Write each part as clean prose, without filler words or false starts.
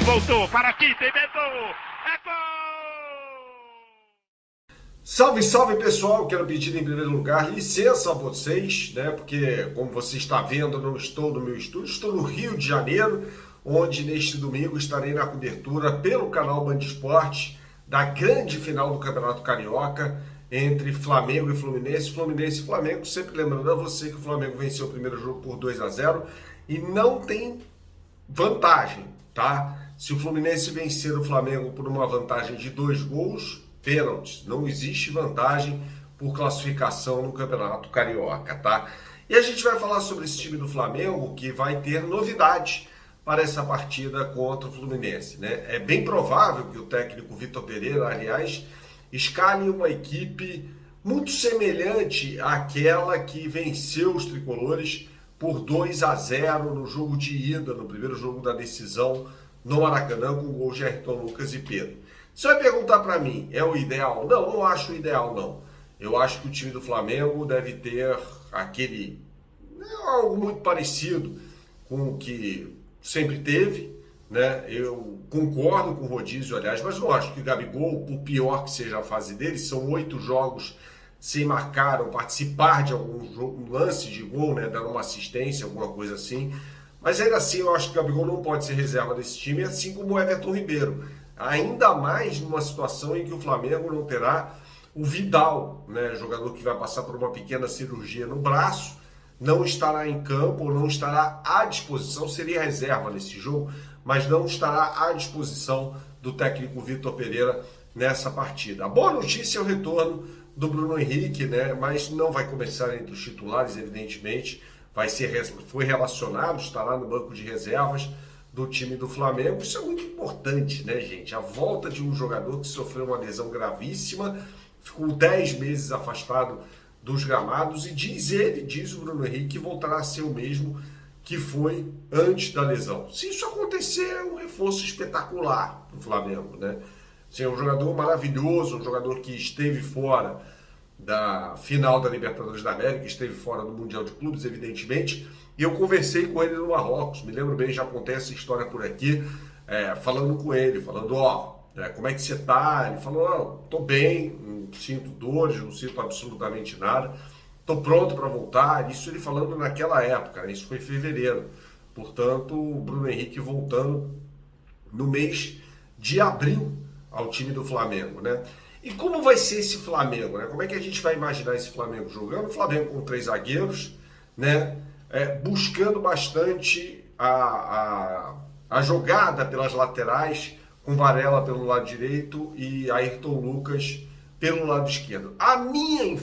voltou para aqui, tem Beto, é gol! Salve, salve pessoal, quero pedir em primeiro lugar licença a vocês, né, porque como você está vendo, eu não estou no meu estúdio, estou no Rio de Janeiro, onde neste domingo estarei na cobertura pelo canal Band Esportes da grande final do Campeonato Carioca entre Flamengo e Fluminense. Fluminense e Flamengo, sempre lembrando a você que o Flamengo venceu o primeiro jogo por 2-0 e não tem vantagem, tá? Se o Fluminense vencer o Flamengo por uma vantagem de 2 gols, pênaltis, não existe vantagem por classificação no Campeonato Carioca, tá? E a gente vai falar sobre esse time do Flamengo que vai ter novidades para essa partida contra o Fluminense, né? É bem provável que o técnico Vitor Pereira, aliás, escale uma equipe muito semelhante àquela que venceu os tricolores por 2-0 no jogo de ida, no primeiro jogo da decisão no Maracanã, com gols de Ayrton Lucas e Pedro. Você vai perguntar para mim, é o ideal? Não, não acho o ideal, não. Eu acho que o time do Flamengo deve ter algo muito parecido com o que sempre teve, né? Eu concordo com o rodízio, aliás, mas não acho que o Gabigol, por pior que seja a fase dele, são 8 jogos sem marcar ou participar de algum lance de gol, né? Dando uma assistência, alguma coisa assim. Mas ainda assim, eu acho que o Gabigol não pode ser reserva desse time, assim como o Everton Ribeiro. Ainda mais numa situação em que o Flamengo não terá o Vidal, né? Jogador que vai passar por uma pequena cirurgia no braço, não estará em campo, ou não estará à disposição, seria reserva nesse jogo, mas não estará à disposição do técnico Vitor Pereira nessa partida. A boa notícia é o retorno do Bruno Henrique, né? Mas não vai começar entre os titulares, evidentemente, foi relacionado, estará no banco de reservas do time do Flamengo. Isso é muito importante, né, gente? A volta de um jogador que sofreu uma lesão gravíssima, ficou 10 meses afastado dos gramados e diz o Bruno Henrique, que voltará a ser o mesmo que foi antes da lesão. Se isso acontecer, é um reforço espetacular para o Flamengo, né? É um jogador maravilhoso, um jogador que esteve fora da final da Libertadores da América, esteve fora do Mundial de Clubes, evidentemente, e eu conversei com ele no Marrocos, me lembro bem, já contei essa história por aqui, falando com ele, falando, como é que você tá? Ele falou, tô bem, não sinto dores, não sinto absolutamente nada, tô pronto para voltar. Isso ele falando naquela época, né? Isso foi em fevereiro. Portanto, o Bruno Henrique voltando no mês de abril ao time do Flamengo, né? E como vai ser esse Flamengo, né? Como é que a gente vai imaginar esse Flamengo jogando? O Flamengo com 3 zagueiros, né? Buscando bastante a jogada pelas laterais, com Varela pelo lado direito e Ayrton Lucas pelo lado esquerdo. A minha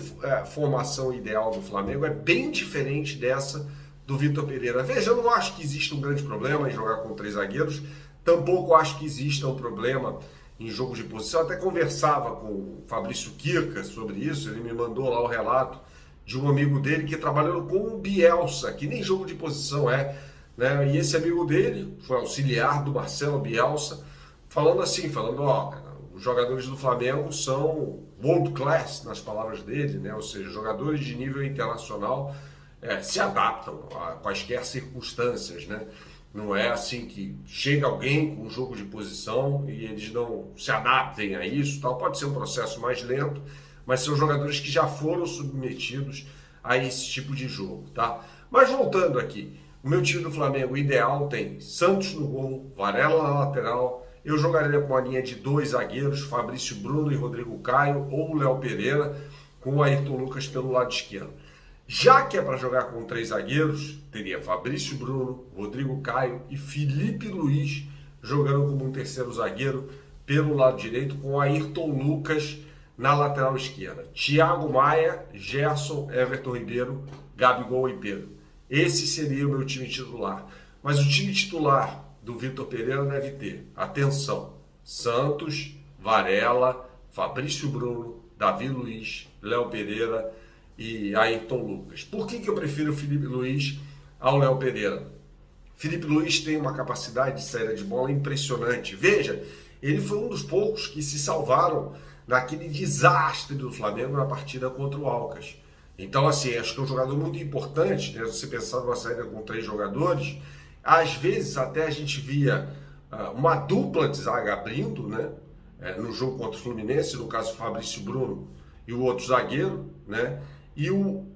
formação ideal do Flamengo é bem diferente dessa do Vitor Pereira. Veja, eu não acho que exista um grande problema em jogar com 3 zagueiros, tampouco acho que exista um problema em jogo de posição. Eu até conversava com o Fabrício Quirca sobre isso, ele me mandou lá o relato de um amigo dele que trabalhou com o Bielsa, que nem jogo de posição é, né? E esse amigo dele foi auxiliar do Marcelo Bielsa, falando, os jogadores do Flamengo são world class, nas palavras dele, né? Ou seja, jogadores de nível internacional se adaptam a quaisquer circunstâncias, né? Não é assim que chega alguém com um jogo de posição e eles não se adaptem a isso, tal. Pode ser um processo mais lento, mas são jogadores que já foram submetidos a esse tipo de jogo, tá? Mas voltando aqui, o meu time do Flamengo ideal tem Santos no gol, Varela na lateral. Eu jogaria com a linha de 2 zagueiros, Fabrício Bruno e Rodrigo Caio, ou Léo Pereira, com o Ayrton Lucas pelo lado esquerdo. Já que é para jogar com 3 zagueiros, teria Fabrício Bruno, Rodrigo Caio e Felipe Luiz jogando como um terceiro zagueiro pelo lado direito, com Ayrton Lucas na lateral esquerda. Thiago Maia, Gerson, Everton Ribeiro, Gabigol e Pedro. Esse seria o meu time titular. Mas o time titular do Vitor Pereira deve ter, atenção, Santos, Varela, Fabrício Bruno, Davi Luiz, Léo Pereira e Ayrton Lucas. Por que eu prefiro o Felipe Luiz ao Léo Pereira? Felipe Luiz tem uma capacidade de saída de bola impressionante. Veja, ele foi um dos poucos que se salvaram naquele desastre do Flamengo na partida contra o Alcas. Então, assim, acho que é um jogador muito importante, né? Você pensar numa saída com 3 jogadores, às vezes até a gente via uma dupla de zaga abrindo, né? No jogo contra o Fluminense, no caso o Fabrício Bruno e o outro zagueiro, né? E o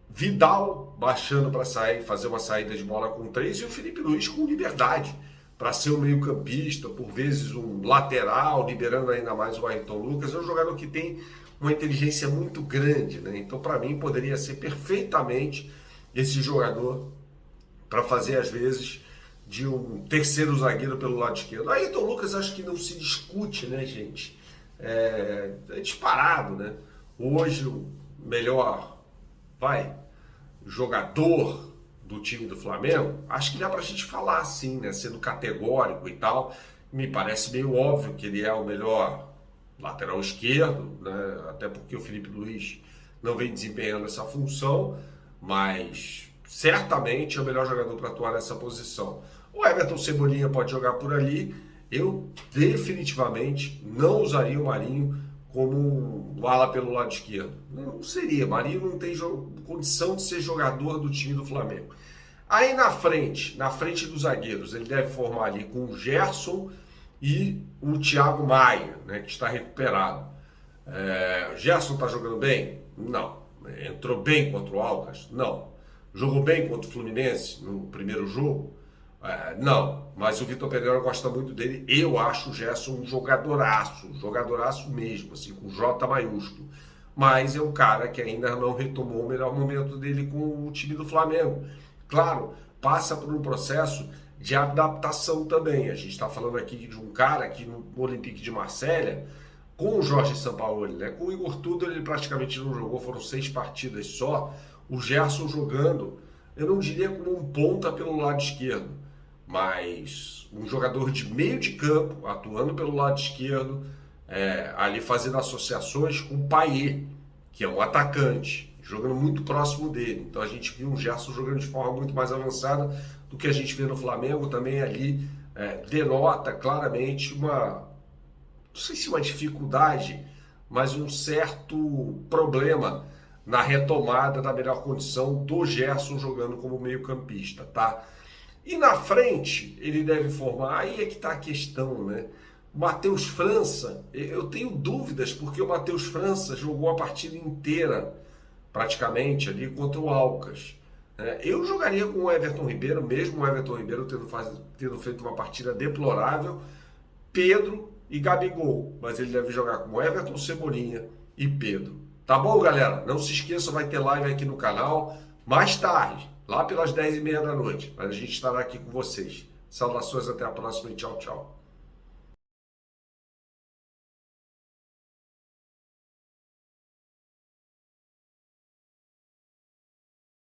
Vidal baixando para sair, fazer uma saída de bola com 3 e o Felipe Luiz com liberdade para ser um meio-campista, por vezes um lateral, liberando ainda mais o Ayrton Lucas. É um jogador que tem uma inteligência muito grande, né? Então, para mim, poderia ser perfeitamente esse jogador para fazer, às vezes, de um terceiro zagueiro pelo lado esquerdo. Ayrton Lucas acho que não se discute, né, gente? É disparado, né? Hoje o melhor, jogador do time do Flamengo, acho que dá pra gente falar assim, né? Sendo categórico e tal. Me parece meio óbvio que ele é o melhor lateral esquerdo, né? Até porque o Felipe Luiz não vem desempenhando essa função, mas certamente é o melhor jogador para atuar nessa posição. O Everton Cebolinha pode jogar por ali. Eu definitivamente não usaria o Marinho como um ala pelo lado esquerdo. Não seria. Marinho não tem condição de ser jogador do time do Flamengo. Aí na frente dos zagueiros, ele deve formar ali com o Gerson e o Thiago Maia, né, que está recuperado. O Gerson está jogando bem? Não. Entrou bem contra o Alcas? Não. Jogou bem contra o Fluminense no primeiro jogo? Não, mas o Vitor Pereira gosta muito dele. Eu acho o Gerson um jogadoraço mesmo, assim, com J maiúsculo. Mas é um cara que ainda não retomou o melhor momento dele com o time do Flamengo. Claro, passa por um processo de adaptação também. A gente está falando aqui de um cara que no Olympique de Marselha, com o Jorge Sampaoli, né? Com o Igor Tudor ele praticamente não jogou, foram 6 partidas só. O Gerson jogando, eu não diria como um ponta pelo lado esquerdo, mas um jogador de meio de campo, atuando pelo lado esquerdo, ali fazendo associações com o Payet, que é um atacante, jogando muito próximo dele. Então a gente viu o Gerson jogando de forma muito mais avançada do que a gente vê no Flamengo. Também ali denota claramente não sei se uma dificuldade, mas um certo problema na retomada da melhor condição do Gerson jogando como meio-campista, tá? E na frente, ele deve formar, aí é que tá a questão, né? O Matheus França, eu tenho dúvidas, porque o Matheus França jogou a partida inteira, praticamente, ali contra o Alcas. Eu jogaria com o Everton Ribeiro, mesmo o Everton Ribeiro tendo feito uma partida deplorável, Pedro e Gabigol, mas ele deve jogar com Everton, Cebolinha e Pedro. Tá bom, galera? Não se esqueça, vai ter live aqui no canal mais tarde, lá pelas 10h30 da noite. Mas a gente estará aqui com vocês. Saudações, até a próxima e tchau, tchau.